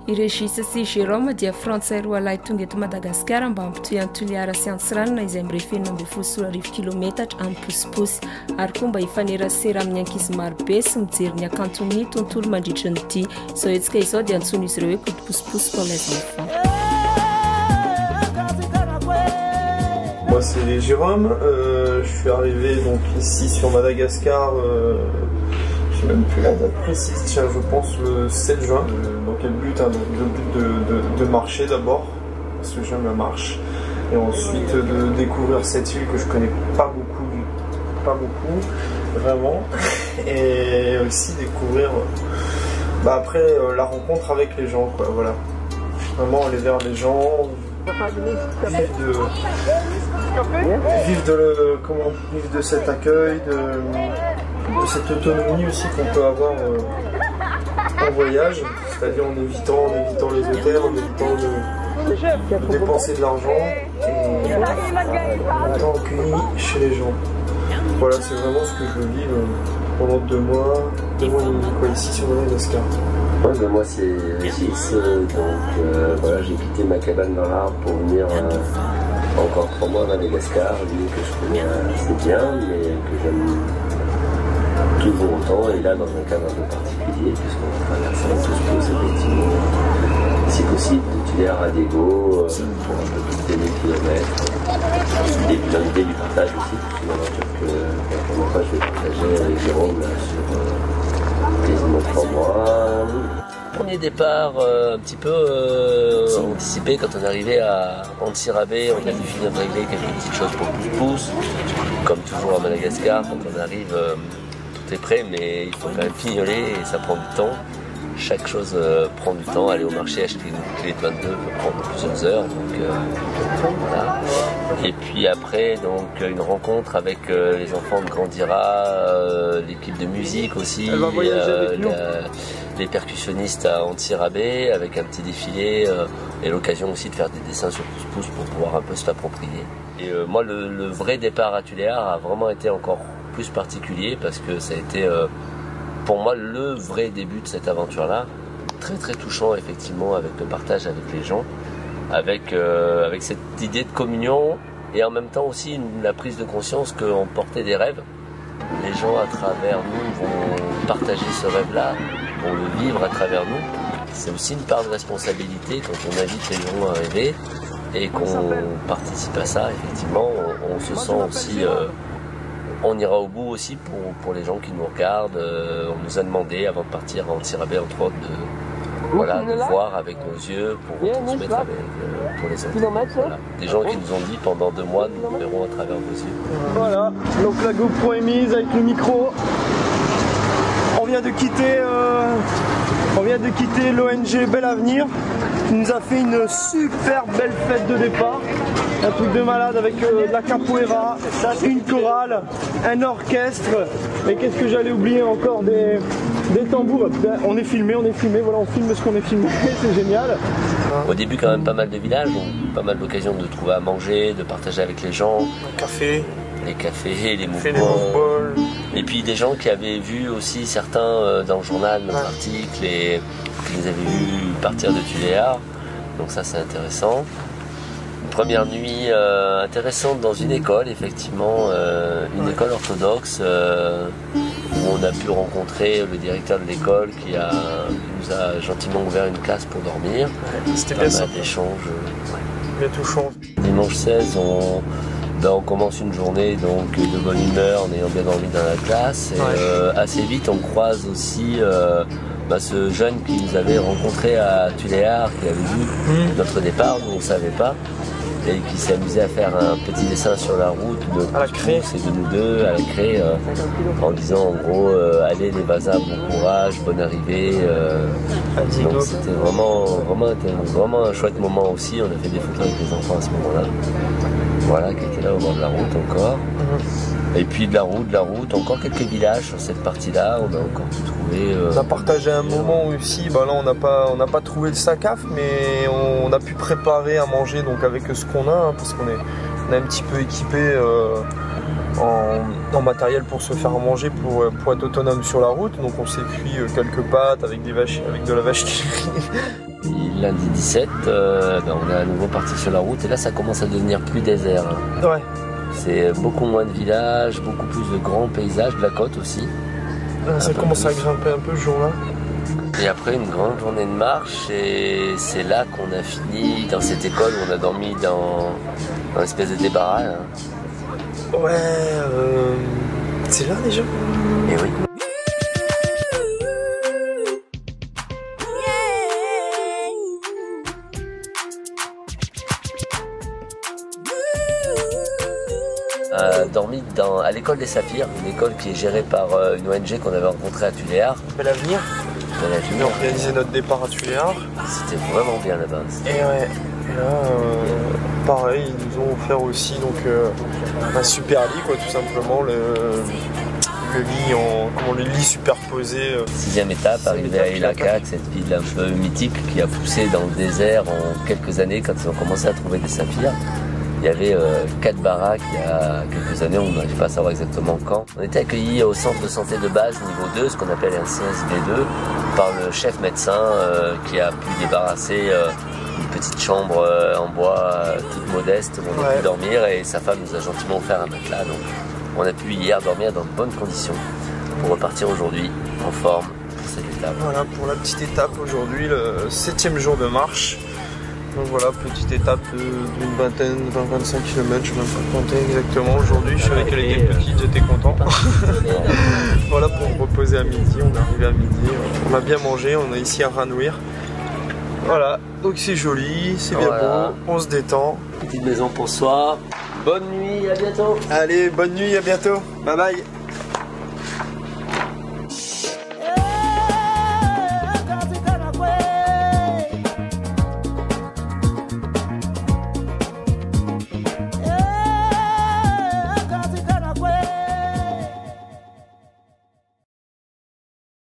Regis sy Jérôme dia Frantsay roa lahy tonga eto Madagasikara mba hampitohy an'ny Toliara sy Antsiranana izay mirefenina 12 kilometatra amin'ny posiposy ary koa mba hifanerasera amin'ny ankizy marobe sy mijery ny akanton'ny tontolo mandritra ny dia. Izao hetsika izao dia antsoina izy ireo hoe coup de pousse-pousse pour les enfants. Moi c'est Jérôme, je suis arrivé donc ici sur Madagascar, je sais même plus la date précise, tiens je pense le 7 juin. Dans quel but hein, le but de marcher d'abord, parce que j'aime la marche, et ensuite de découvrir cette île que je connais pas beaucoup, vraiment, et aussi découvrir après la rencontre avec les gens quoi, voilà. Vraiment aller vers les gens, vivre de cet accueil, de cette autonomie aussi qu'on peut avoir en voyage, c'est-à-dire en évitant les hôtels, en évitant de dépenser de l'argent et en étant accueilli chez les gens. Voilà, c'est vraiment ce que je veux vivre pendant 2 mois et demi quoi, ici sur Madagascar. Ouais, moi c'est Régis, donc voilà, j'ai quitté ma cabane dans l'arbre pour venir encore 3 mois à Madagascar, une île que je connais assez bien mais que j'aime toujours autant, et là dans un cadre un peu particulier puisqu'on va traverser un pousse-pousse effectivement, si possible de Tuléar à Diego pour un peu plus de 1000 km. Dans l'idée du partage aussi, c'est une aventure que la première fois je vais partager avec Jérôme là, sur quasiment 3 mois. Premier départ un petit peu anticipé quand on est arrivé à Antsirabe, on a dû finir de régler quelques petites choses pour pousse-pousse, comme toujours à Madagascar quand on arrive. Tout est prêt mais il faut quand même fignoler et ça prend du temps. Chaque chose prend du temps. Aller au marché acheter une clé de 22 peut prendre plusieurs heures. Donc, voilà. Et puis après donc une rencontre avec les enfants de Grandira, l'équipe de musique aussi, les percussionnistes à Antsirabe avec un petit défilé et l'occasion aussi de faire des dessins sur pouce-pouce pour pouvoir un peu se l'approprier. Et moi le vrai départ à Tuléar a vraiment été encore plus particulier parce que ça a été pour moi le vrai début de cette aventure là, très touchant effectivement avec le partage avec les gens, avec cette idée de communion et en même temps aussi la prise de conscience qu'on portait des rêves. Les gens à travers nous vont partager ce rêve là, vont le vivre à travers nous. C'est aussi une part de responsabilité quand on invite les gens à rêver et qu'on participe à ça, effectivement on se sent aussi on ira au bout aussi pour les gens qui nous regardent. On nous a demandé avant de partir à Antsirabe entre autres de voir avec nos yeux pour transmettre pour les autres. Voilà. Des gens qui nous ont dit pendant 2 mois nous verrons à travers vos yeux. Voilà, donc la GoPro est mise avec le micro. On vient de quitter l'ONG Bel Avenir qui nous a fait une super belle fête de départ. Un truc de malade avec de la capoeira, une chorale, un orchestre. Et qu'est-ce que j'allais oublier encore, des tambours. On est filmé, voilà, on filme ce qu'on est filmé, c'est génial. Au début quand même pas mal de villages, donc pas mal d'occasions de trouver à manger, de partager avec les gens. Les cafés, les mouvements. Et puis des gens qui avaient vu aussi certains dans le journal, notre article, et qui les avaient vus partir de Tuléar. Donc ça c'est intéressant. Première nuit intéressante dans une école, effectivement, une école orthodoxe où on a pu rencontrer le directeur de l'école qui nous a gentiment ouvert une classe pour dormir. C'était bien ça. D'échanges. Bien touchant. Dimanche 16, on commence une journée donc, de bonne humeur en ayant bien dormi dans la classe. Et assez vite, on croise aussi ce jeune qui nous avait rencontré à Tuléar, qui avait vu notre départ, nous on ne savait pas. Et qui s'est amusé à faire un petit dessin sur la route de la craie, c'est de nous deux à la craie, en disant en gros allez les Vasa, bon courage, bonne arrivée. Donc c'était vraiment un chouette moment aussi. On a fait des photos avec les enfants à ce moment-là, voilà, qui étaient là au bord de la route encore. Et puis de la route, encore quelques villages sur cette partie-là, on a encore pu trouver... On a partagé un moment aussi, là on n'a pas trouvé le SACAF, mais on a pu préparer à manger donc avec ce qu'on a, parce qu'on est un petit peu équipé en matériel pour se faire manger, pour être autonome sur la route. Donc on s'est cuit quelques pâtes avec de la vache qui rit. lundi 17, on est à nouveau parti sur la route et là ça commence à devenir plus désert. Hein. Ouais. C'est beaucoup moins de villages, beaucoup plus de grands paysages, de la côte aussi. Ça commence à grimper un peu ce jour-là. Et après une grande journée de marche, et c'est là qu'on a fini dans cette école où on a dormi dans une espèce de débarras. Hein. Ouais, c'est là déjà. Et oui. Dormi à l'école des Saphirs, une école qui est gérée par une ONG qu'on avait rencontrée à Tuléar. Bel avenir. On a organisé notre départ à Tuléar. C'était vraiment bien là-bas. Et ouais, et là, pareil, ils nous ont offert aussi donc, un super lit, quoi, tout simplement. Le lit superposé. 6e étape, arrivé à Ilaka, cette ville un peu mythique qui a poussé dans le désert en quelques années quand ils ont commencé à trouver des saphirs. Il y avait 4 baraques il y a quelques années, on n'arrive pas à savoir exactement quand. On était accueillis au centre de santé de base niveau 2, ce qu'on appelle un CSB2, par le chef médecin qui a pu débarrasser une petite chambre en bois toute modeste où on a pu dormir, et sa femme nous a gentiment offert un matelas. Donc on a pu hier dormir dans de bonnes conditions pour repartir aujourd'hui en forme pour cette étape. Voilà pour la petite étape aujourd'hui, le 7e jour de marche. Donc voilà, petite étape d'une vingtaine, 20-25 km, je ne vais même pas compter exactement aujourd'hui. Je savais qu'elle était petite, j'étais content. Voilà, pour me reposer à midi, on est arrivé à midi, on a bien mangé, on est ici à Ranouir. Voilà, donc c'est joli, c'est bien beau, on se détend. Petite maison pour soi, bonne nuit, à bientôt. Allez, bonne nuit, à bientôt, bye bye.